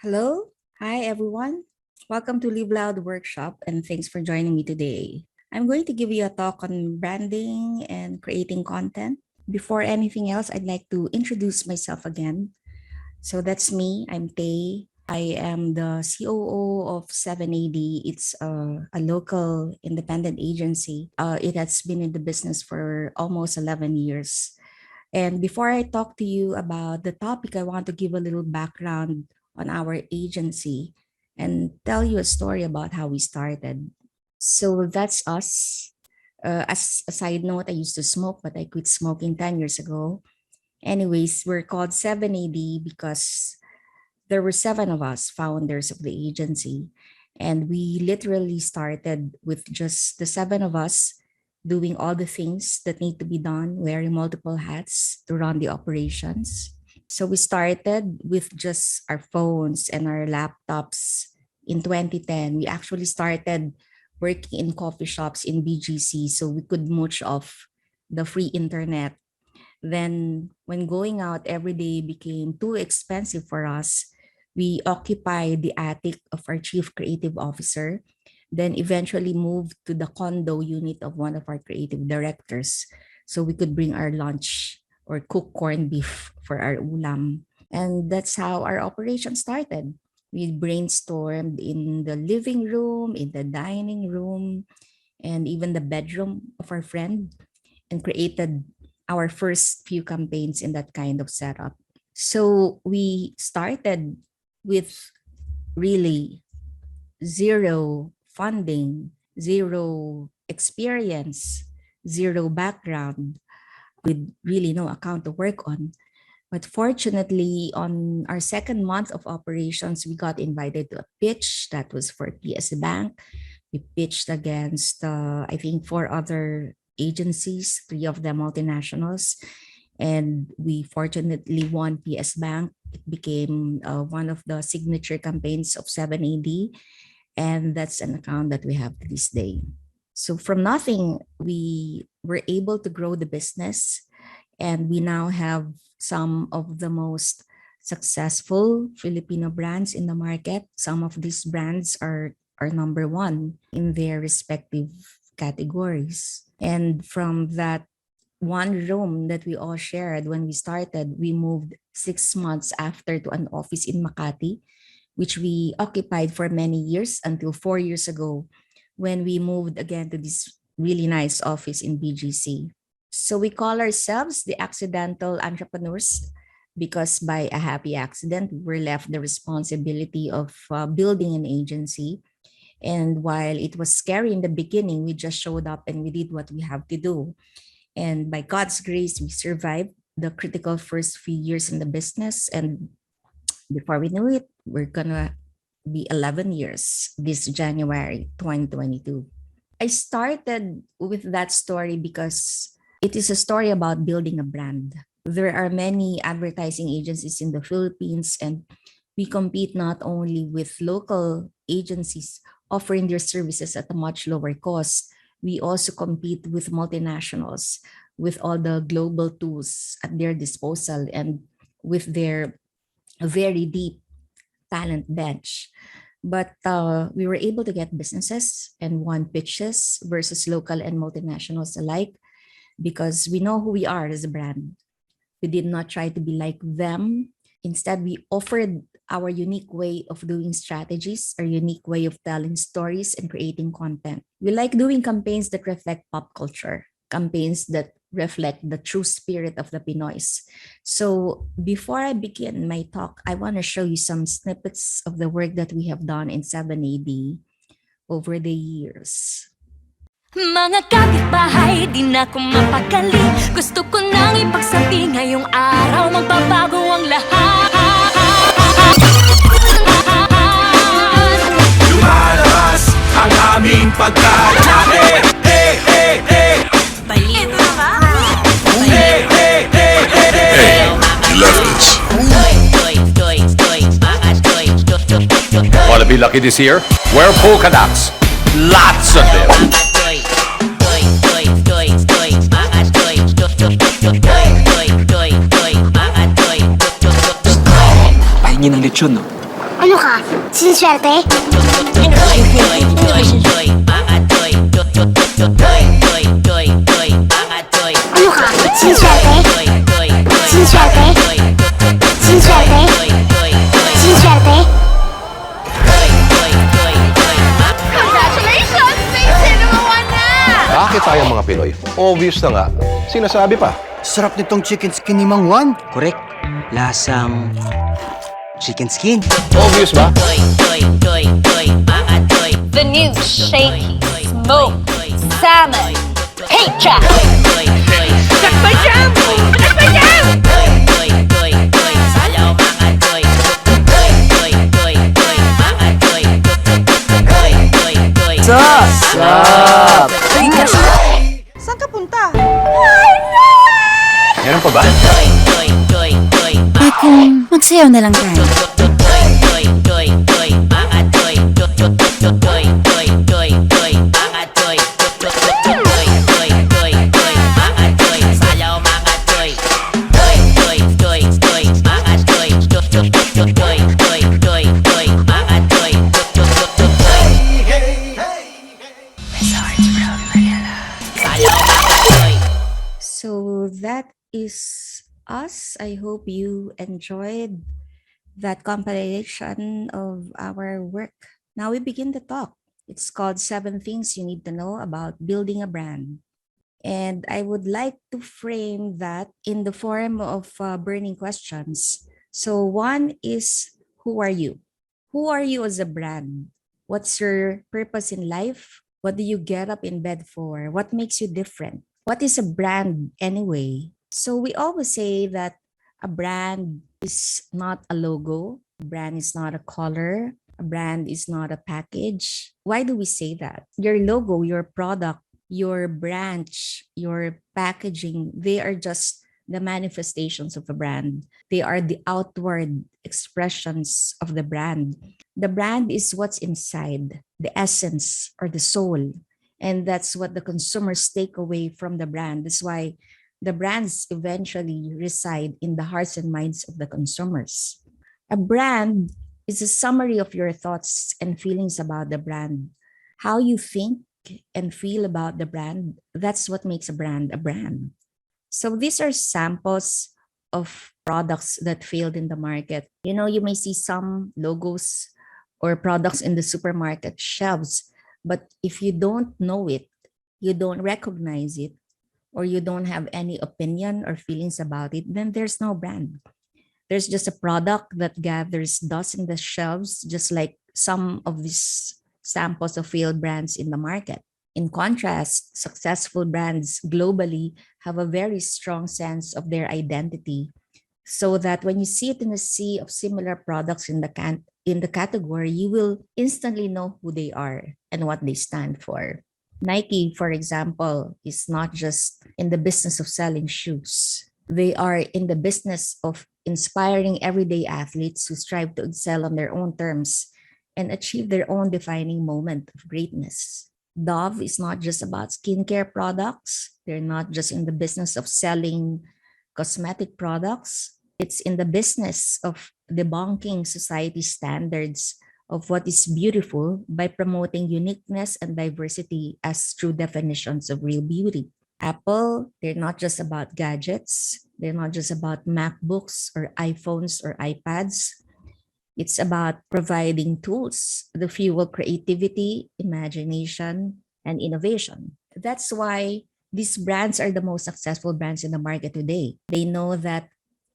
Hello. Hi, everyone. Welcome to Live Loud Workshop, and thanks for joining me today. I'm going to give you a talk on branding and creating content. Before anything else, I'd like to introduce myself again. So that's me. I'm Tey. I am the COO of 7AD. It's a local independent agency. It has been in the business for almost 11 years. And before I talk to you about the topic, I want to give a little background on our agency and tell you a story about how we started. So that's us. As a side note, I used to smoke, but I quit smoking 10 years ago. Anyways, we're called 7AD because there were seven of us founders of the agency. And we literally started with just the seven of us doing all the things that need to be done, wearing multiple hats to run the operations. So we started with just our phones and our laptops in 2010. We actually started working in coffee shops in BGC so we could mooch off the free internet. Then, when going out every day became too expensive for us, we occupied the attic of our chief creative officer, then eventually moved to the condo unit of one of our creative directors so we could bring our lunch or cook corned beef for our ulam. And that's how our operation started. We brainstormed in the living room, in the dining room, and even the bedroom of our friend and created our first few campaigns in that kind of setup. So we started with really zero funding, zero experience, zero background, with really no account to work on. But fortunately, on our second month of operations, we got invited to a pitch that was for PS Bank. We pitched against, I think, four other agencies, three of them multinationals. And we fortunately won PS Bank. It became one of the signature campaigns of 7AD. And that's an account that we have to this day. So from nothing, we were able to grow the business. And we now have some of the most successful Filipino brands in the market. Some of these brands are number one in their respective categories. And from that one room that we all shared when we started, we moved 6 months after to an office in Makati, which we occupied for many years until 4 years ago when we moved again to this really nice office in BGC. So we call ourselves the accidental entrepreneurs because by a happy accident, we're left the responsibility of building an agency. And while it was scary in the beginning, we just showed up and we did what we have to do. And by God's grace, we survived the critical first few years in the business. And before we knew it, we're gonna be 11 years this January 2022. I started with that story because it is a story about building a brand. There are many advertising agencies in the Philippines, and we compete not only with local agencies offering their services at a much lower cost, we also compete with multinationals with all the global tools at their disposal and with their very deep talent bench. But we were able to get businesses and won pitches versus local and multinationals alike because we know who we are as a brand. We did not try to be like them. Instead, we offered our unique way of doing strategies, our unique way of telling stories and creating content. We like doing campaigns that reflect pop culture, campaigns that reflect the true spirit of the Pinoys. So before I begin my talk, I want to show you some snippets of the work that we have done in 7AD over the years. Mga kapitbahay, di na ko mapakali. Gusto ko nang ipagsabi ngayong araw, magbabago ang lahat. Lumalabas ang aming pagkalalaki. Hey, hey, hey. Baliw ka. Hey, hey, hey, hey, hey. You left us. Want to be lucky this year? Wear polka dots. Lots of them. Pahingi ng lechon, no? Ano ka? Siniswerte? Ano ka? Siniswerte? Siniswerte? Siniswerte? Siniswerte? Congratulations! May cinema one na! Bakit tayong mga Pinoy? Obvious na nga. Sinasabi pa. Sarap nitong chicken skin ni Mang Juan. Correct. Lasang chicken skin. Obvious ba? The new shaky smoked salmon pizza! Nagpa-jam! Nagpa-jam! Sarap! Saan ka punta? Meron pa ba? Eh kung magsayaw na lang tayo. So that is us. I hope you enjoyed that compilation of our work. Now we begin the talk. It's called 7 Things You Need to Know About Building a Brand. And I would like to frame that in the form of burning questions. So one is, who are you? Who are you as a brand? What's your purpose in life? What do you get up in bed for? What makes you different? What is a brand anyway? So we always say that a brand is not a logo, a brand is not a color, a brand is not a package. Why do we say that? Your logo, your product, your branch, your packaging, they are just the manifestations of a brand. They are the outward expressions of the brand. The brand is what's inside, the essence or the soul. And that's what the consumers take away from the brand. That's why the brands eventually reside in the hearts and minds of the consumers. A brand is a summary of your thoughts and feelings about the brand. How you think and feel about the brand, that's what makes a brand a brand. So these are samples of products that failed in the market. You know, you may see some logos or products in the supermarket shelves, but if you don't know it, you don't recognize it, or you don't have any opinion or feelings about it, then there's no brand. There's just a product that gathers dust in the shelves, just like some of these samples of failed brands in the market. In contrast, successful brands globally have a very strong sense of their identity, so that when you see it in a sea of similar products in the category, you will instantly know who they are and what they stand for. Nike, for example, is not just in the business of selling shoes. They are in the business of inspiring everyday athletes who strive to excel on their own terms and achieve their own defining moment of greatness. Dove is not just about skincare products. They're not just in the business of selling cosmetic products. It's in the business of debunking society's standards of what is beautiful by promoting uniqueness and diversity as true definitions of real beauty. Apple, they're not just about gadgets. They're not just about MacBooks or iPhones or iPads. It's about providing tools that fuel creativity, imagination, and innovation. That's why these brands are the most successful brands in the market today. They know that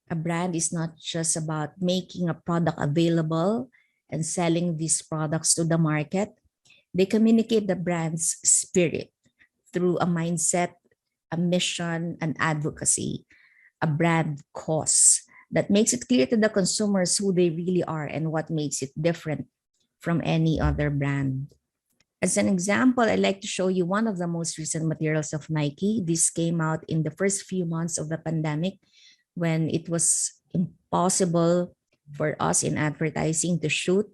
a brand is not just about making a product available and selling these products to the market. They communicate the brand's spirit through a mindset, a mission, an advocacy, a brand cause that makes it clear to the consumers who they really are and what makes it different from any other brand. As an example, I'd like to show you one of the most recent materials of Nike. This came out in the first few months of the pandemic when it was impossible for us in advertising to shoot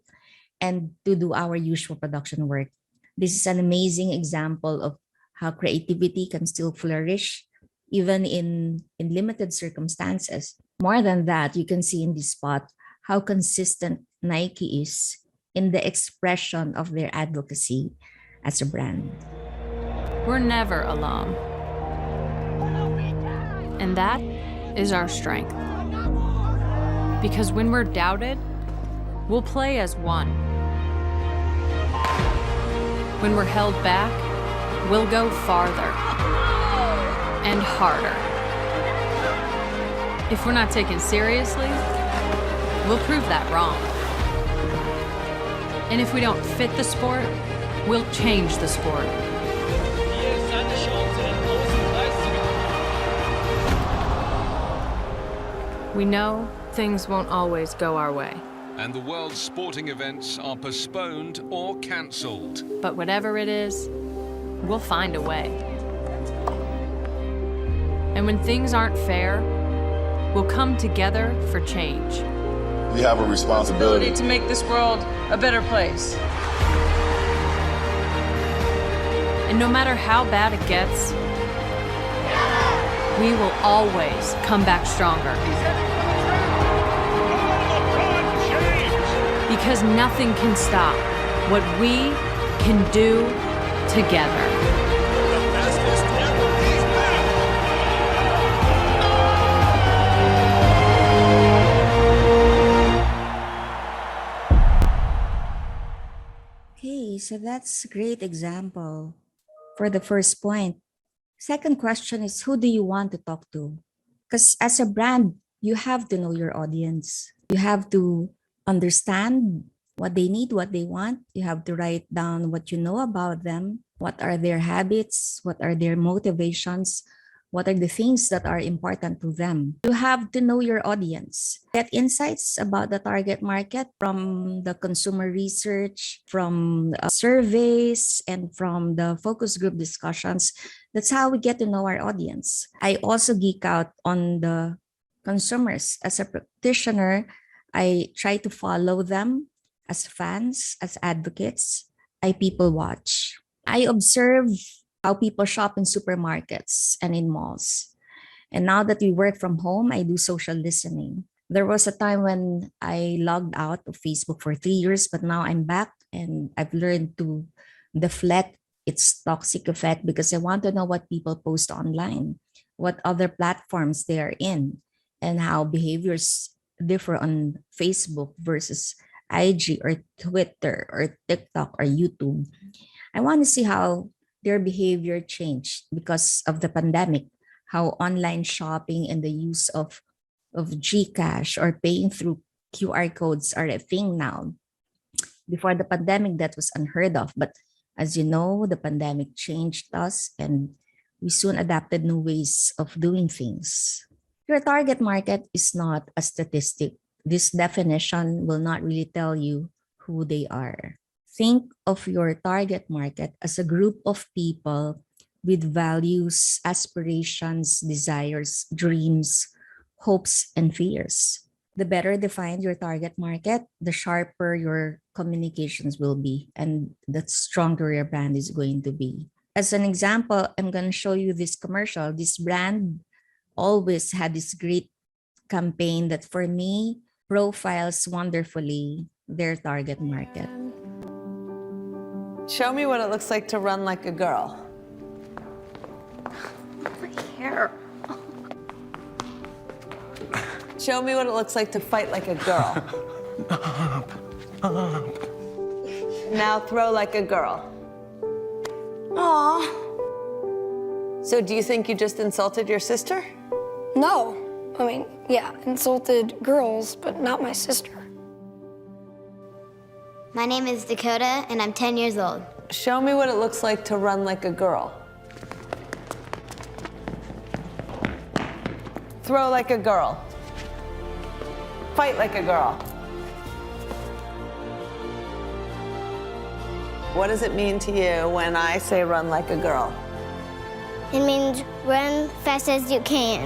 and to do our usual production work. This is an amazing example of how creativity can still flourish even in limited circumstances. More than that, you can see in this spot how consistent Nike is in the expression of their advocacy as a brand. We're never alone. And that is our strength. Because when we're doubted, we'll play as one. When we're held back, we'll go farther and harder. If we're not taken seriously, we'll prove that wrong. And if we don't fit the sport, we'll change the sport. We know things won't always go our way. And the world's sporting events are postponed or cancelled. But whatever it is, we'll find a way. And when things aren't fair, we'll come together for change. We have a responsibility To make this world a better place. And no matter how bad it gets, we will always come back stronger. Because nothing can stop what we can do together. Okay, so that's a great example for the first point. Second question is, who do you want to talk to? Because as a brand, you have to know your audience. You have to understand what they need, what they want. You have to write down what you know about them. What are their habits? What are their motivations? What are the things that are important to them? You have to know your audience. Get insights about the target market from the consumer research, from surveys, and from the focus group discussions. That's how we get to know our audience. I also geek out on the consumers. As a practitioner, I try to follow them as fans, as advocates. I people watch. I observe how people shop in supermarkets and in malls. And now that we work from home, I do social listening. There was a time when I logged out of Facebook for 3 years, but now I'm back and I've learned to deflect its toxic effect because I want to know what people post online, what other platforms they are in, and how behaviors differ on Facebook versus IG or Twitter or TikTok or YouTube. I want to see how their behavior changed because of the pandemic, how online shopping and the use of GCash or paying through QR codes are a thing now. Before the pandemic, that was unheard of. But as you know, the pandemic changed us and we soon adapted new ways of doing things. Your target market is not a statistic. This definition will not really tell you who they are. Think of your target market as a group of people with values, aspirations, desires, dreams, hopes, and fears. The better defined your target market, the sharper your communications will be, and the stronger your brand is going to be. As an example, I'm going to show you this commercial. This brand always had this great campaign that for me profiles wonderfully their target market. Show me what it looks like to run like a girl. My hair. Show me what it looks like to fight like a girl. Now throw like a girl. Aw. So do you think you just insulted your sister? No. I mean, yeah, insulted girls, but not my sister. My name is Dakota, and I'm 10 years old. Show me what it looks like to run like a girl. Throw like a girl. Fight like a girl. What does it mean to you when I say run like a girl? It means run fast as you can.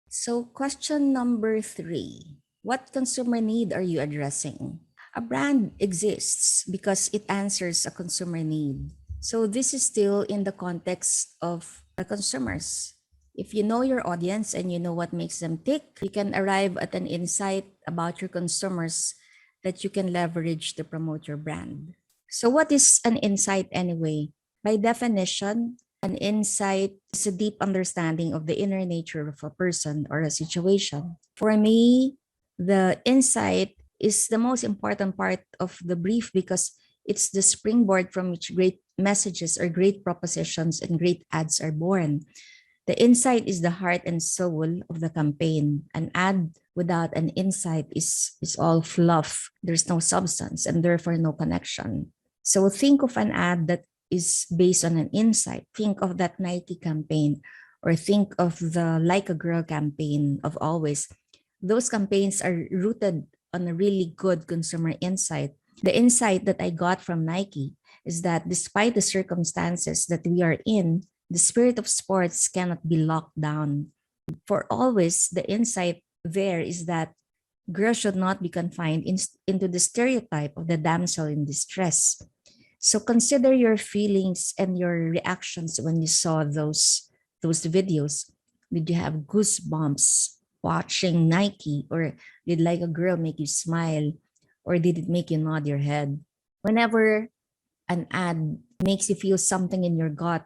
So question number 3. What consumer need are you addressing? A brand exists because it answers a consumer need. So this is still in the context of the consumers. If you know your audience and you know what makes them tick, you can arrive at an insight about your consumers that you can leverage to promote your brand. So, what is an insight anyway? By definition, an insight is a deep understanding of the inner nature of a person or a situation. For me, the insight is the most important part of the brief because it's the springboard from which great messages or great propositions and great ads are born. The insight is the heart and soul of the campaign. An ad without an insight is all fluff. There's no substance and therefore no connection. So think of an ad that is based on an insight. Think of that Nike campaign or think of the Like a Girl campaign of Always. Those campaigns are rooted on a really good consumer insight. The insight that I got from Nike is that despite the circumstances that we are in, the spirit of sports cannot be locked down. For Always, the insight there is that girls should not be confined into the stereotype of the damsel in distress. So consider your feelings and your reactions when you saw those videos. Did you have goosebumps watching Nike, or did Like a Girl make you smile, or did it make you nod your head? Whenever an ad makes you feel something in your gut,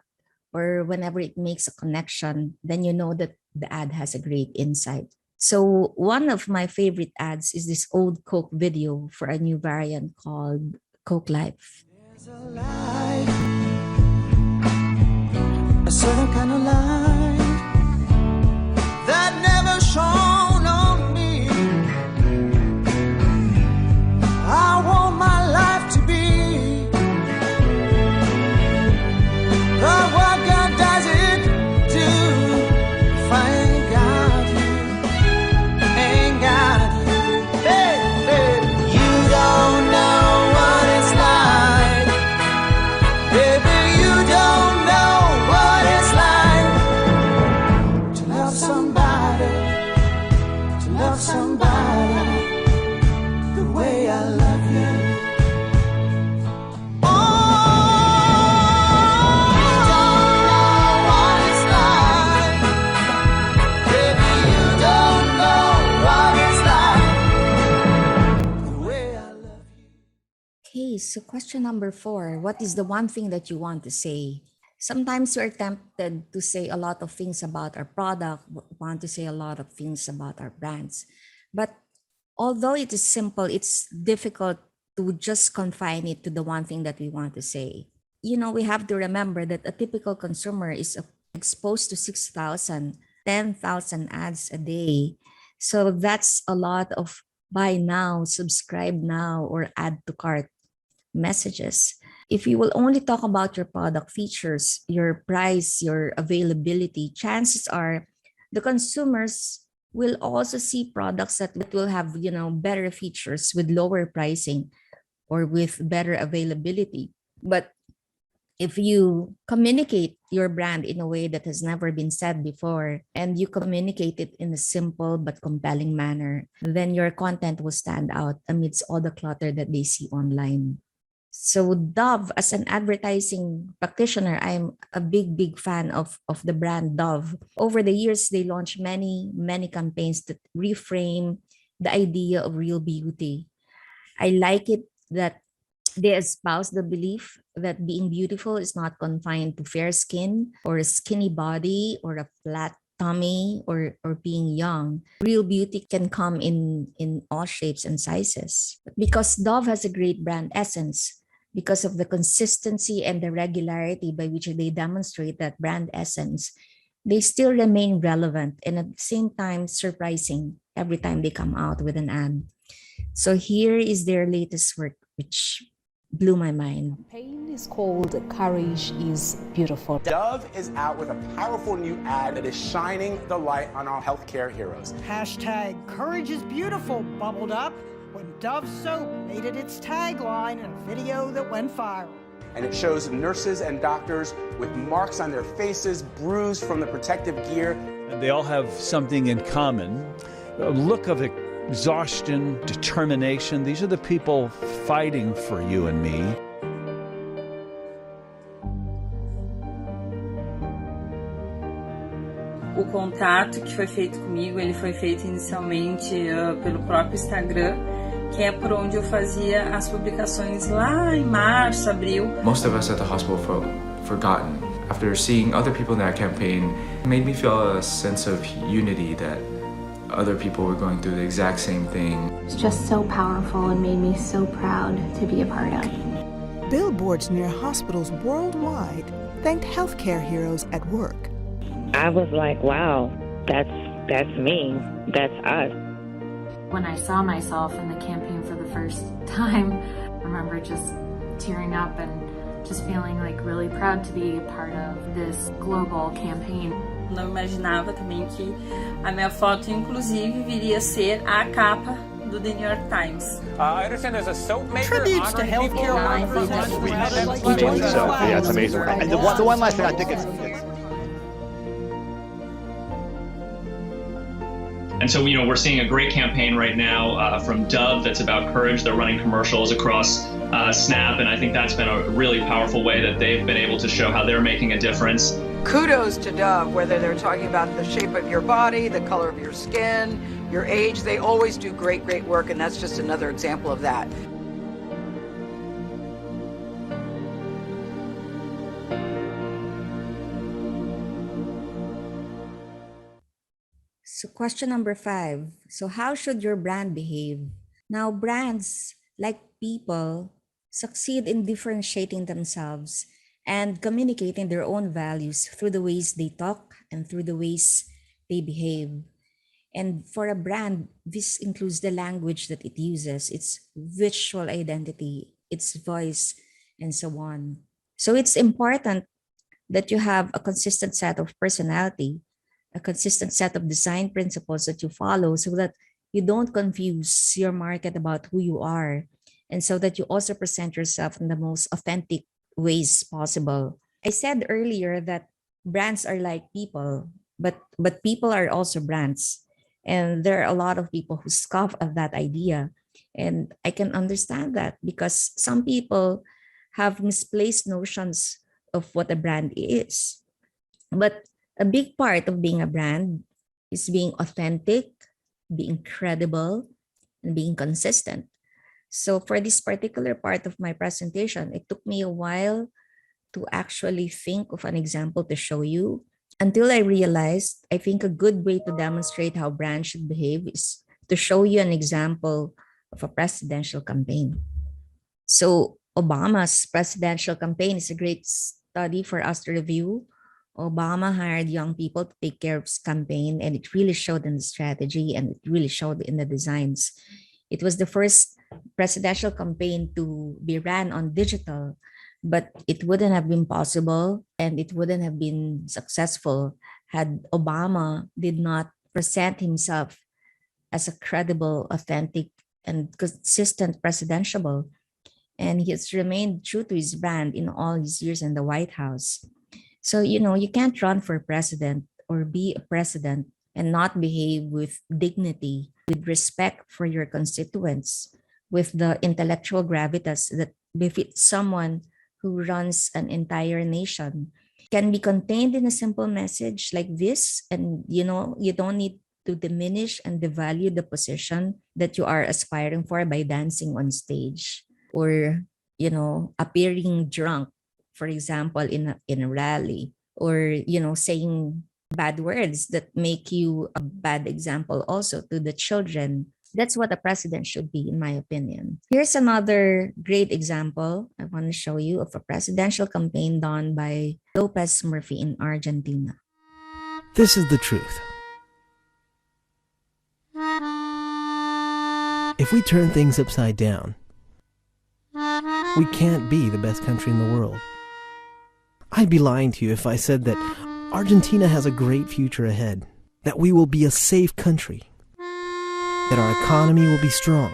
or whenever it makes a connection, then you know that the ad has a great insight. So one of my favorite ads is this old Coke video for a new variant called Coke Life. There's a light, a certain kind of light that never shone on me. I want my life to be what God does it do. If I ain't got you, ain't got you. Hey, hey. You don't know what it's like, baby. You don't know what it's like to love somebody, the way I love you. Okay, so question number 4. What is the one thing that you want to say? Sometimes we're tempted to say a lot of things about our product, want to say a lot of things about our brands. But although it is simple, it's difficult to just confine it to the one thing that we want to say. You know, we have to remember that a typical consumer is exposed to 6,000, 10,000 ads a day. So that's a lot of buy now, subscribe now, or add to cart messages. If you will only talk about your product features, your price, your availability, chances are the consumers will also see products that will have, better features with lower pricing or with better availability. But if you communicate your brand in a way that has never been said before, and you communicate it in a simple but compelling manner, then your content will stand out amidst all the clutter that they see online. So Dove, as an advertising practitioner, I'm a big fan of the brand Dove. Over the years, they launched many campaigns that reframe the idea of real beauty. I like it that they espouse the belief that being beautiful is not confined to fair skin or a skinny body or a flat tummy or being young. Real beauty can come in all shapes and sizes. Because Dove has a great brand essence, because of the consistency and the regularity by which they demonstrate that brand essence, they still remain relevant and at the same time surprising every time they come out with an ad. So here is their latest work, which blew my mind. The campaign is called Courage is Beautiful. Dove is out with a powerful new ad that is shining the light on our healthcare heroes. Hashtag Courage is Beautiful bubbled up when Dove soap made it its tagline in a video that went viral. And it shows nurses and doctors with marks on their faces, bruised from the protective gear. And they all have something in common, a look of exhaustion, determination. These are the people fighting for you and me. O contato que foi feito comigo, ele foi feito inicialmente pelo próprio Instagram, que é por onde eu fazia as publicações lá em março, abril. Most of us at the hospital felt forgotten. After seeing other people in that campaign, it made me feel a sense of unity that other people were going through the exact same thing. It's just so powerful and made me so proud to be a part of. Billboards near hospitals worldwide thanked healthcare heroes at work. I was like, wow, that's me, that's us. When I saw myself in the campaign for the first time, I remember just tearing up and just feeling like really proud to be a part of this global campaign. Não imaginava também que a minha foto, inclusive, viria a ser a capa do The New York Times. I understand there's a soap maker Tributes to healthcare workers. Yeah, it's amazing. And the one last thing, I think it's And so, we're seeing a great campaign right now from Dove that's about courage. They're running commercials across Snap, and I think that's been a really powerful way that they've been able to show how they're making a difference. Kudos to Dove, whether they're talking about the shape of your body, the color of your skin, your age. They always do great work, and that's just another example of that. So question number 5. So how should your brand behave? Now, brands, like people, succeed in differentiating themselves and communicating their own values through the ways they talk and through the ways they behave. And for a brand, this includes the language that it uses, its visual identity, its voice, and so on. So it's important that you have a consistent set of personality, a consistent set of design principles that you follow so that you don't confuse your market about who you are, and so that you also present yourself in the most authentic ways possible. I said earlier that brands are like people, but people are also brands. And there are a lot of people who scoff at that idea. And I can understand that because some people have misplaced notions of what a brand is. But a big part of being a brand is being authentic, being credible, and being consistent. So for this particular part of my presentation, it took me a while to actually think of an example to show you until I realized I think a good way to demonstrate how brands should behave is to show you an example of a presidential campaign. So Obama's presidential campaign is a great study for us to review. Obama hired young people to take care of his campaign, and it really showed in the strategy and it really showed in the designs. It was the first presidential campaign to be ran on digital, but it wouldn't have been possible and it wouldn't have been successful had Obama did not present himself as a credible, authentic, and consistent presidential. And he has remained true to his brand in all his years in the White House. So, you can't run for president or be a president and not behave with dignity, with respect for your constituents, with the intellectual gravitas that befits someone who runs an entire nation. Can be contained in a simple message like this, and you don't need to diminish and devalue the position that you are aspiring for by dancing on stage or appearing drunk, for example, in a rally, or saying bad words that make you a bad example also to the children. That's what a president should be, in my opinion. Here's another great example I want to show you of a presidential campaign done by Lopez Murphy in Argentina. This is the truth. If we turn things upside down, we can't be the best country in the world. I'd be lying to you if I said that Argentina has a great future ahead, that we will be a safe country, that our economy will be strong,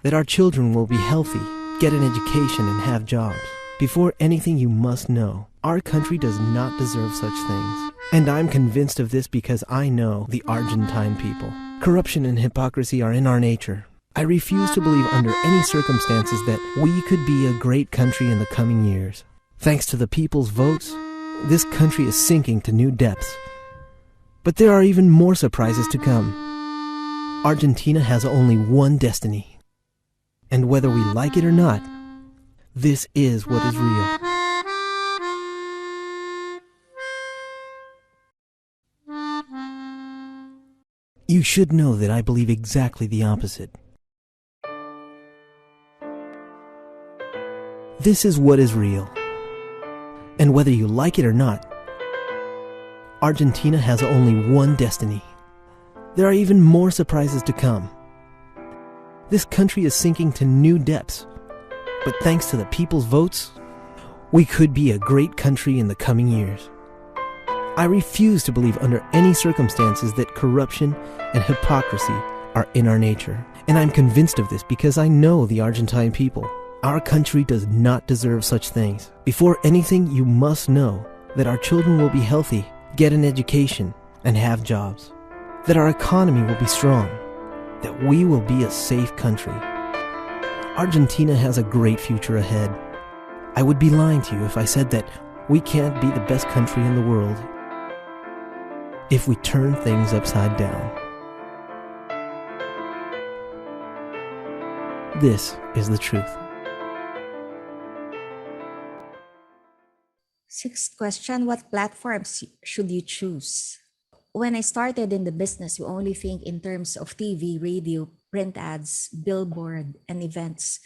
that our children will be healthy, get an education, and have jobs. Before anything, you must know, our country does not deserve such things. And I'm convinced of this because I know the Argentine people. Corruption and hypocrisy are in our nature. I refuse to believe under any circumstances that we could be a great country in the coming years. Thanks to the people's votes, this country is sinking to new depths. But there are even more surprises to come. Argentina has only one destiny. And whether we like it or not, this is what is real. You should know that I believe exactly the opposite. This is what is real. And whether you like it or not, Argentina has only one destiny. There are even more surprises to come. This country is sinking to new depths, but thanks to the people's votes, we could be a great country in the coming years. I refuse to believe under any circumstances that corruption and hypocrisy are in our nature. And I'm convinced of this because I know the Argentine people. Our country does not deserve such things. Before anything, you must know that our children will be healthy, get an education, and have jobs. That our economy will be strong. That we will be a safe country. Argentina has a great future ahead. I would be lying to you if I said that we can't be the best country in the world if we turn things upside down. This is the truth. Sixth question, what platforms should you choose? When I started in the business, we only think in terms of TV, radio, print ads, billboard, and events.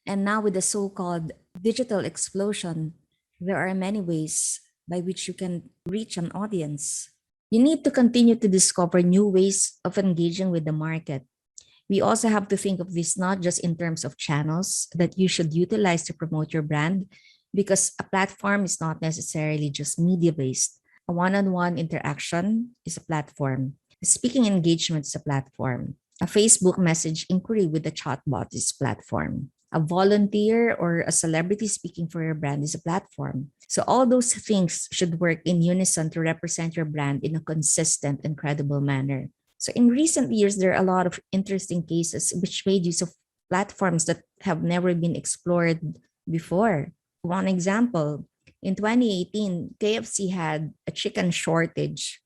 And now with the so-called digital explosion, there are many ways by which you can reach an audience. You need to continue to discover new ways of engaging with the market. We also have to think of this not just in terms of channels that you should utilize to promote your brand, because a platform is not necessarily just media-based. A one-on-one interaction is a platform. Speaking engagement is a platform. A Facebook message inquiry with a chatbot is a platform. A volunteer or a celebrity speaking for your brand is a platform. So all those things should work in unison to represent your brand in a consistent and credible manner. So in recent years, there are a lot of interesting cases which made use of platforms that have never been explored before. One example, in 2018, KFC had a chicken shortage,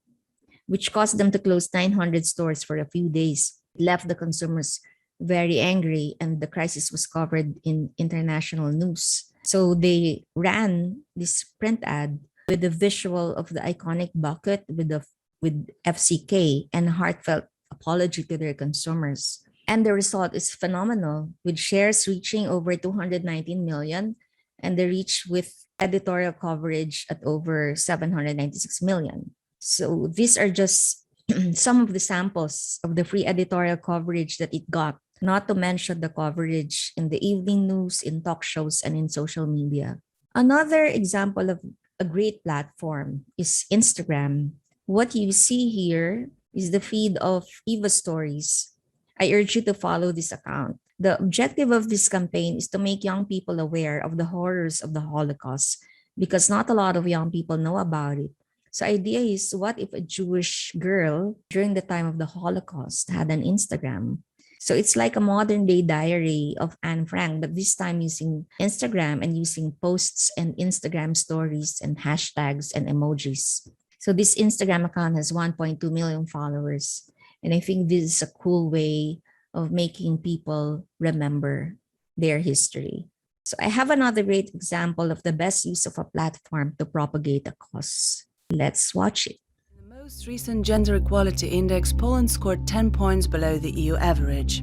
which caused them to close 900 stores for a few days. It left the consumers very angry, and the crisis was covered in international news. So they ran this print ad with the visual of the iconic bucket with FCK and a heartfelt apology to their consumers. And the result is phenomenal, with shares reaching over 219 million and the reach with editorial coverage at over 796 million. So these are just some of the samples of the free editorial coverage that it got, not to mention the coverage in the evening news, in talk shows, and in social media. Another example of a great platform is Instagram. What you see here is the feed of Eva Stories. I urge you to follow this account. The objective of this campaign is to make young people aware of the horrors of the Holocaust, because not a lot of young people know about it. So the idea is, what if a Jewish girl during the time of the Holocaust had an Instagram? So it's like a modern day diary of Anne Frank, but this time using Instagram and using posts and Instagram stories and hashtags and emojis. So this Instagram account has 1.2 million followers. And I think this is a cool way of making people remember their history. So I have another great example of the best use of a platform to propagate a cause. Let's watch it. In the most recent Gender Equality Index, Poland scored 10 points below the EU average.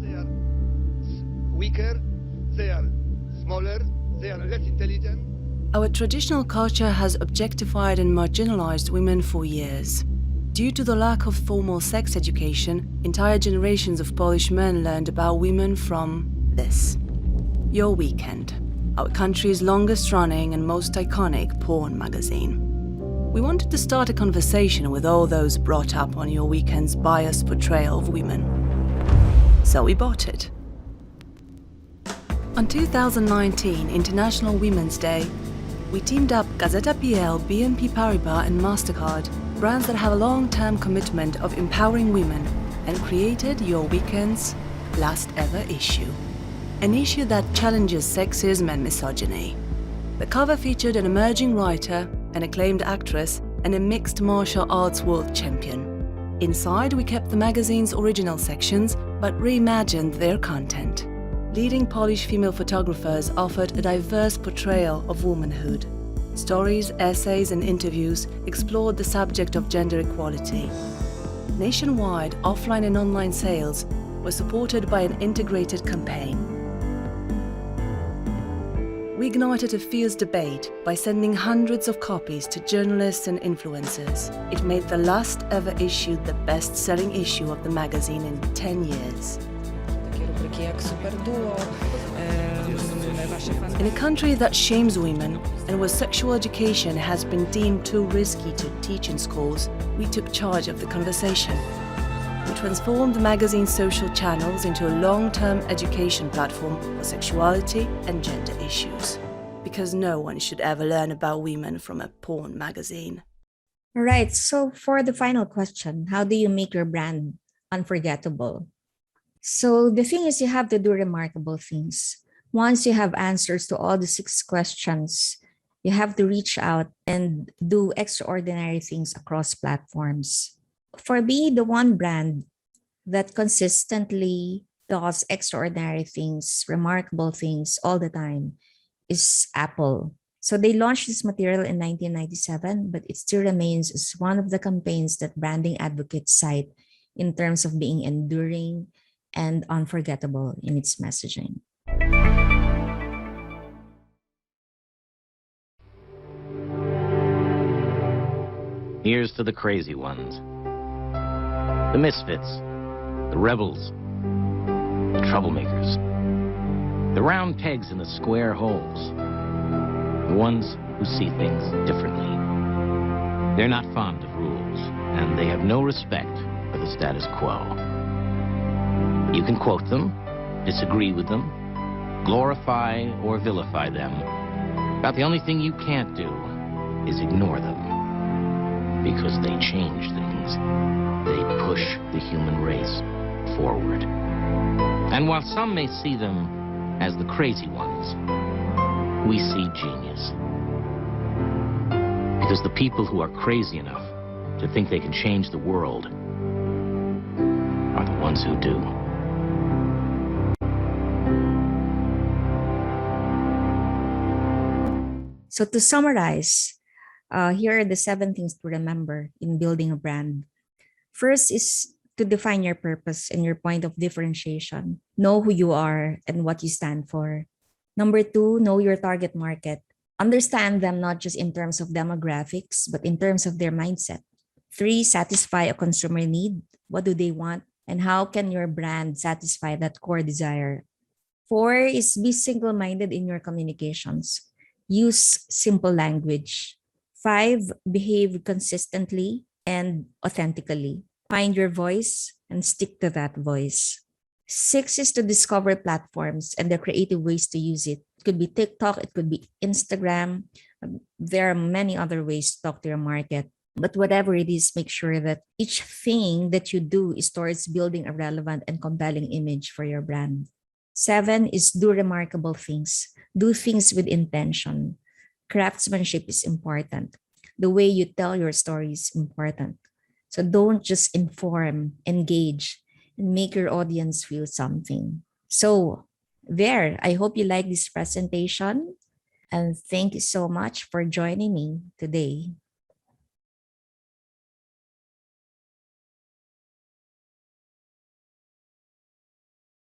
They are weaker, they are smaller, they are less intelligent. Our traditional culture has objectified and marginalized women for years. Due to the lack of formal sex education, entire generations of Polish men learned about women from this. Your Weekend, our country's longest running and most iconic porn magazine. We wanted to start a conversation with all those brought up on Your Weekend's biased portrayal of women. So we bought it. On 2019 International Women's Day, we teamed up Gazeta PL, BNP Paribas and MasterCard, brands that have a long-term commitment of empowering women, and created Your Weekend's last ever issue. An issue that challenges sexism and misogyny. The cover featured an emerging writer, an acclaimed actress, and a mixed martial arts world champion. Inside, we kept the magazine's original sections, but reimagined their content. Leading Polish female photographers offered a diverse portrayal of womanhood. Stories, essays, and interviews explored the subject of gender equality. Nationwide, offline and online sales were supported by an integrated campaign. We ignited a fierce debate by sending hundreds of copies to journalists and influencers. It made the last ever issue the best-selling issue of the magazine in 10 years. In a country that shames women and where sexual education has been deemed too risky to teach in schools, we took charge of the conversation. We transformed the magazine's social channels into a long-term education platform for sexuality and gender issues. Because no one should ever learn about women from a porn magazine. All right, so for the final question, how do you make your brand unforgettable? So the thing is, you have to do remarkable things. Once you have answers to all the 6 questions, you have to reach out and do extraordinary things across platforms. For me, the one brand that consistently does extraordinary things, remarkable things all the time is Apple. So they launched this material in 1997, but it still remains as one of the campaigns that branding advocates cite in terms of being enduring and unforgettable in its messaging. Here's to the crazy ones, the misfits, the rebels, the troublemakers, the round pegs in the square holes, the ones who see things differently. They're not fond of rules, and they have no respect for the status quo. You can quote them, disagree with them, glorify or vilify them, but the only thing you can't do is ignore them. Because they change things. They push the human race forward. And while some may see them as the crazy ones, we see genius. Because the people who are crazy enough to think they can change the world are the ones who do. So to summarize, here are the 7 things to remember in building a brand. First is to define your purpose and your point of differentiation. Know who you are and what you stand for. Number 2, know your target market. Understand them not just in terms of demographics, but in terms of their mindset. 3, satisfy a consumer need. What do they want? And how can your brand satisfy that core desire? 4 is be single-minded in your communications. Use simple language. 5, behave consistently and authentically. Find your voice and stick to that voice. 6 is to discover platforms and the creative ways to use it. It could be TikTok, it could be Instagram. There are many other ways to talk to your market. But whatever it is, make sure that each thing that you do is towards building a relevant and compelling image for your brand. 7 is do remarkable things. Do things with intention. Craftsmanship is important. The way you tell your story is important. So don't just inform, engage, and make your audience feel something. So there, I hope you like this presentation. And thank you so much for joining me today.